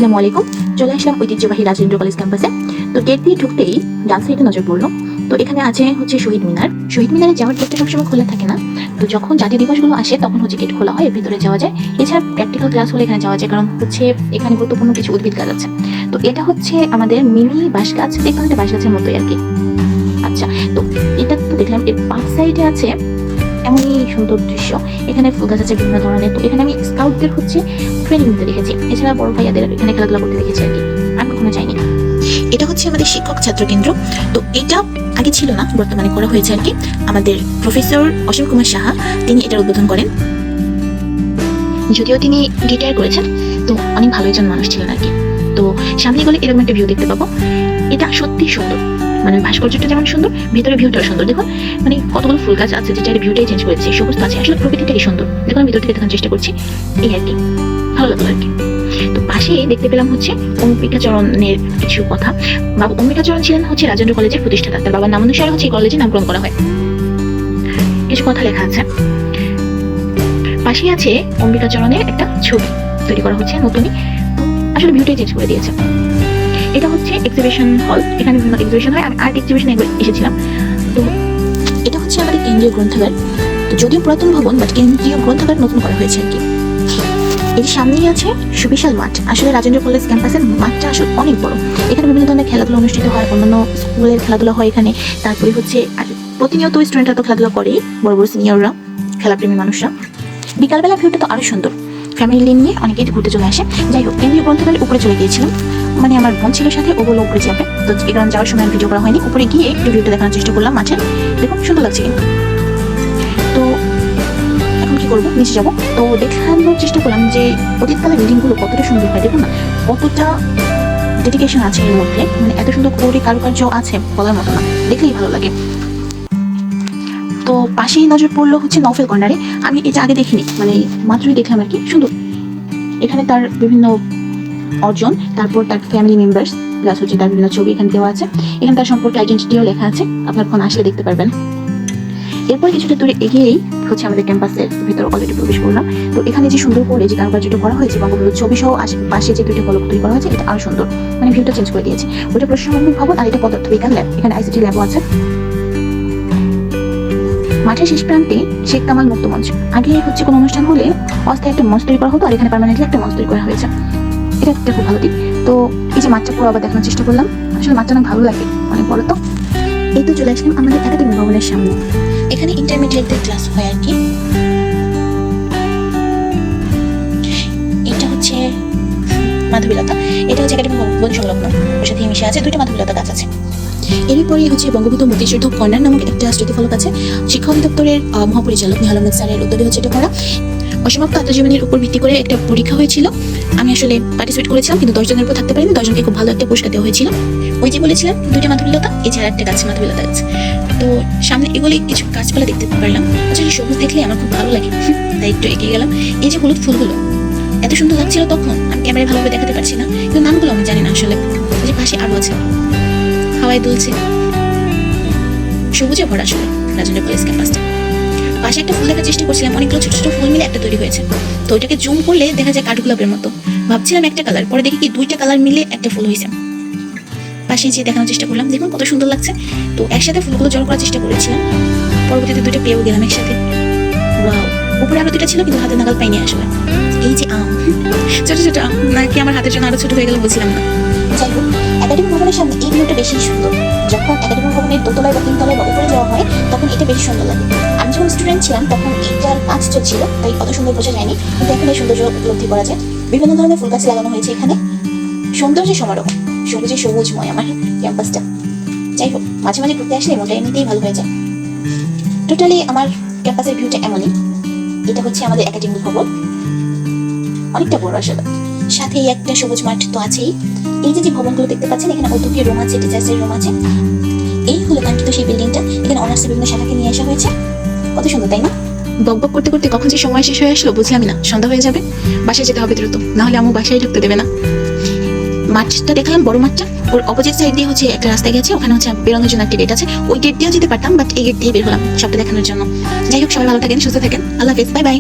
আসসালামু আলাইকুম। চলে আসলাম ঐতিহ্যবাহী রাজেন্দ্র কলেজ ক্যাম্পাসে। তো গেট দিয়ে ঢুকতেই ডান সাইডে নজর পড়লো। তো এখানে আছে হচ্ছে শহীদ মিনার। শহীদ মিনারে যাওয়ার গেটটা সবসময় খোলা থাকে না। তো যখন জাতীয় দিবসগুলো আসে তখন হচ্ছে গেট খোলা হয়, এর ভিতরে যাওয়া যায়। এছাড়া প্র্যাকটিক্যাল ক্লাস হলে এখানে যাওয়া যায়, কারণ হচ্ছে এখানে গুরুত্বপূর্ণ কিছু উদ্ভিদ গাছ আছে। তো এটা হচ্ছে আমাদের মিনি বাঁশ গাছ, দেখলাম এটা বাঁশ গাছের মতোই আর কি। আচ্ছা, তো এটা তো দেখলাম এর পাঁচ সাইডে আছে এমনই সুন্দর দৃশ্য। এখানে ফুল গাছ আছে বিভিন্ন ধরনের। তো এখানে আমি স্কাউটদের হচ্ছে ট্রেনিং নিতে দেখেছি, এছাড়া বড় ভাইয়াদের এখানে খেলাধুলা করতে দেখেছি আর কি। আর কখনো যাইনি। এটা হচ্ছে আমাদের শিক্ষক ছাত্র কেন্দ্র। তো এটা আগে ছিল না, বর্তমানে করা হয়েছে আর কি। আমাদের প্রফেসর অসীম কুমার সাহা তিনি এটার উদ্বোধন করেন। যদিও তিনি রিটায়ার করেছেন, তো অনেক ভালো একজন মানুষ ছিলেন আর কি। তো সামনে গেলে এরকম একটা ভিউ দেখতে পাবো। এটা সত্যি সুন্দর, মানে ভাস্কর্যটা যেমন সুন্দর, ভিতরে ভিউটাও সুন্দর। দেখুন মানে কতগুলো ফুল গাছ আছে, যেটা ভিউটাই চেঞ্জ করেছে। সবুজ আছে, আসলে প্রকৃতিটাই সুন্দর। দেখুন ভিতর থেকে দেখানোর চেষ্টা করছি, এই আর কি। ভালো লাগলো আর কি। তো পাশে দেখতে পেলাম হচ্ছে অম্বিকাচরণের কিছু কথা। বাবা অম্বিকাচরণ ছিলেন হচ্ছে রাজেন্দ্র কলেজের প্রতিষ্ঠাতা। তার বাবার নাম অনুসারে হচ্ছে এই কলেজে নামকরণ করা হয়। কিছু কথা লেখা আছে। পাশে আছে অম্বিকাচরণের একটা ছবি তৈরি করা হচ্ছে নতুনই। আসলে ভিউটাই চেঞ্জ করে দিয়েছে। এটা হচ্ছে এক্সিবিশন হল, এখানে বিভিন্ন এক্সিবিশন হয়। আমি আর্ট এক্সিবিশনে একবার এসেছিলাম। তো এটা হচ্ছে আমাদের কেন্দ্রীয় গ্রন্থাগার। তো যদিও পুরাতন ভবন, বাট কেন্দ্রীয় গ্রন্থাগার নতুন করা হয়েছে আর কি। এর সামনেই আছে সুবিশাল মাঠ। আসলে রাজেন্দ্র কলেজ ক্যাম্পাসের মাঠটা আসলে অনেক বড়। এখানে বিভিন্ন ধরনের খেলাধুলা অনুষ্ঠিত হয়, অন্যান্য স্কুলের খেলাধুলা হয় এখানে। তারপরে হচ্ছে আর প্রতিনিয়ত স্টুডেন্টরা তো খেলাধুলা করেই, বড় বড় সিনিয়ররা, খেলাপ্রেমী মানুষরা। বিকালবেলা ভিউটা তো আরো সুন্দর। ফ্যামিলি নিয়ে অনেকেই ঘুরতে চলে আসে। যাই হোক, কেন্দ্রীয় গ্রন্থাগারের উপরে চলে গিয়েছিলাম। মানে আমার বোন ছিল সাথে, ও বলে উপরে যাবে। তো এই কারণে যাওয়ার সময় ভিডিও করা হয়নি। উপরে গিয়ে একটু ভিউটা দেখানোর চেষ্টা করলাম মাঠে। দেখুন সুন্দর লাগছে কিন্তু। তো এখন কি করবো, নিচে যাবো। তো দেখানোর চেষ্টা করলাম যে অতীতকালের বিল্ডিংগুলো কতটা সুন্দর হয়। দেখুন না কতটা ডেডিকেশন আছে এর মধ্যে, মানে এত সুন্দর করে কারুকার্য আছে বলার মতো না, দেখলেই ভালো লাগে। তো পাশেই নজর পড়লো হচ্ছে নফেল কর্নারে। আমি এটা আগে দেখিনি, মানে মাত্রই দেখলাম আর কি। সুন্দর। এখানে তার বিভিন্ন অর্জন, তারপর তার ফ্যামিলি মেম্বার্স প্লাস হচ্ছে তার বিভিন্ন ছবি এখানে দেওয়া আছে। এখানে তার সম্পর্কে আইডেন্টিটিও লেখা আছে, আপনার কোন আসলে দেখতে পারবেন। এরপর কিছুটা দূরে এগিয়েই হচ্ছে আমাদের ক্যাম্পাসের ভিতর অলরেডি প্রবেশ করলাম। তো এখানে যে সুন্দর করে যে কারুকার্যটা করা হয়েছে, বঙ্গবন্ধুর ছবি সহ আশেপাশে যে দুইটা ফলক তৈরি করা হয়েছে, এটা আরো সুন্দর, মানে ভিউটা চেঞ্জ করে দিয়েছে। ওটা প্রশাসনিক ভবন আর এটা পদার্থবিজ্ঞান ল্যাব। এখানে আইসিটি ল্যাবও আছে। মাঠের শেষ প্রান্তে শেখ কামাল মুক্ত মঞ্চ। আগে হচ্ছে কোনো অনুষ্ঠান হলে অস্থায়ী একটা মঞ্চ তৈরি করা হতো, আর এখানে পার্মানেন্টলি একটা মঞ্চ তৈরি করা হয়েছে। এটা একটা খুব ভালো দিক। তো এই যে মাঠটা পুরো আবার দেখানোর চেষ্টা করলাম। আসলে মাঠটা অনেক ভালো লাগে, অনেক বড়। তো এই তো চলে আসলাম আমাদের একাডেমিক ভবনের সামনে। এখানে ইন্টারমিডিয়েটদের ক্লাস হয় আর কি। এটা হচ্ছে মাধবীলতা। এটা হচ্ছে একাডেমিক ভবন সংলগ্ন, ওর সাথে মিশে আছে দুইটা মাধবীলতা গাছ আছে। এরই পরে হচ্ছে বঙ্গবন্ধু মুক্তিযুদ্ধ কর্নার নামক একটা স্মৃতিফলক আছে। শিক্ষা অধিদপ্তরের মহাপরিচালক নিহাল আহমেদ স্যারের উদ্যোগে হচ্ছে এটা করা। অসমাপ্ত আত্মজীবনীর উপর ভিত্তি করে একটা পরীক্ষা হয়েছিল। আমি আসলে পার্টিসিপেট করেছিলাম, কিন্তু 10 জনের উপর থাকতে পারিনি। 10 জনকে খুব ভালো একটা পুরস্কার দেওয়া হয়েছিল। ওই যে বলেছিলাম দুইটা মাধবীলতা, এছাড়া একটা গাছ মাধবীলতা গাছ। তো সামনে এগুলি কিছু গাছপালা দেখতে পারলাম। আসলে সবুজ দেখলে আমার খুব ভালো লাগে, তাই একটু এগিয়ে গেলাম। এই যে হলুদ ফুলগুলো এত সুন্দর লাগছিল তখন, আমি ক্যামেরায় ভালোভাবে দেখাতে পারছি না, কিন্তু নামগুলো আমি জানি না আসলে। ওই যে পাশে আরো আছে, হাওয়ায় দুলছে। সবুজে ভরা আসলে রাজেন্দ্র কলেজ ক্যাম্পাসটা। পাশে একটা ফুল দেখার চেষ্টা করছিলাম, অনেকগুলো ছোট ছোট ফুল মিলে একটা তৈরি হয়েছে। তো ওইটাকে জুম করলে দেখা যায় কাঠগোলাপের মতো। ভাবছিলাম একটা কালার, পরে দেখি কি দুইটা কালার মিলে একটা ফুল হয়েছে। পাশে যে দেখানোর চেষ্টা করলাম, দেখুন কত সুন্দর লাগছে। তো একসাথে ফুলগুলো জড়ো করার চেষ্টা করেছিলাম, পরবর্তীতে দুইটা পেয়েও গেলাম একসাথে। ওয়াও, উপরে আরো দুইটা ছিল, কিন্তু হাতে নাগাল পাইনি আসলে। এই যে আম, ছোট ছোট আম, নাকি আমার হাতের জন্য আরো ছোট হয়ে গেল বুঝলাম না। যাই হোক, একাডেমিক ভবনের সামনে এই ভিউটা বেশি সুন্দর। যখন একাডেমিক ভবনের দোতলায় বা তিনতলায় বা উপরে যাওয়া হয়, তখন এটা বেশি সুন্দর লাগে। আমি যখন স্টুডেন্ট ছিলাম তখন এইটার কাজ চলছিল, তাই অত সুন্দর বোঝা যায়নি, কিন্তু এখন এই সৌন্দর্য উপলব্ধি করা যায়। বিভিন্ন ধরনের ফুল গাছ লাগানো হয়েছে এখানে। সৌন্দর্যের সমারোহ, সবুজে সবুজময় আমার ক্যাম্পাসটা। যাই হোক, মাঝে মাঝে ঘুরতে আসলে মনটা এমনিতেই ভালো হয়ে যায়। টোটালি আমার ক্যাম্পাসের ভিউটা এমনই। এটা হচ্ছে আমাদের একাডেমিক ভবন, অনেকটা বড় আসলে। সাথেই একটা সবুজ মাঠ তো আছেই। এই যে ভবনগুলো দেখতে পাচ্ছেন, এখানে ঔদ্যোগিক রুম আছে, টিচার্সের রুম আছে। এই হলো কাঙ্ক্ষিত সেই বিল্ডিংটা। এখানে অনার্সের বিভিন্ন শাখাকে নিয়ে আসা হয়েছে। কত সুন্দর তাই না? বকবক করতে করতে কখন যে সময় শেষ হয়ে আসলো বুঝলামই না। সন্ধ্যা হয়ে যাবে, বাসায় যেতে হবে দ্রুত, না হলে আমু বাসায় ঢুকতে দেবে না। মাঠটা দেখলাম, বড় মাঠটা। ওর অপোজিট সাইড দিয়ে হচ্ছে একটা রাস্তা গেছে, ওখানে হচ্ছে বেরোনোর জন্য একটা গেট আছে। ওই গেট দিয়েও যেতে পারতাম, বাট এই গেট দিয়ে বের হলাম সবটা দেখানোর জন্য। যাই হোক, সবাই ভালো থাকেন, সুস্থ থাকেন। আল্লাহ হাফেজ, বাই বাই।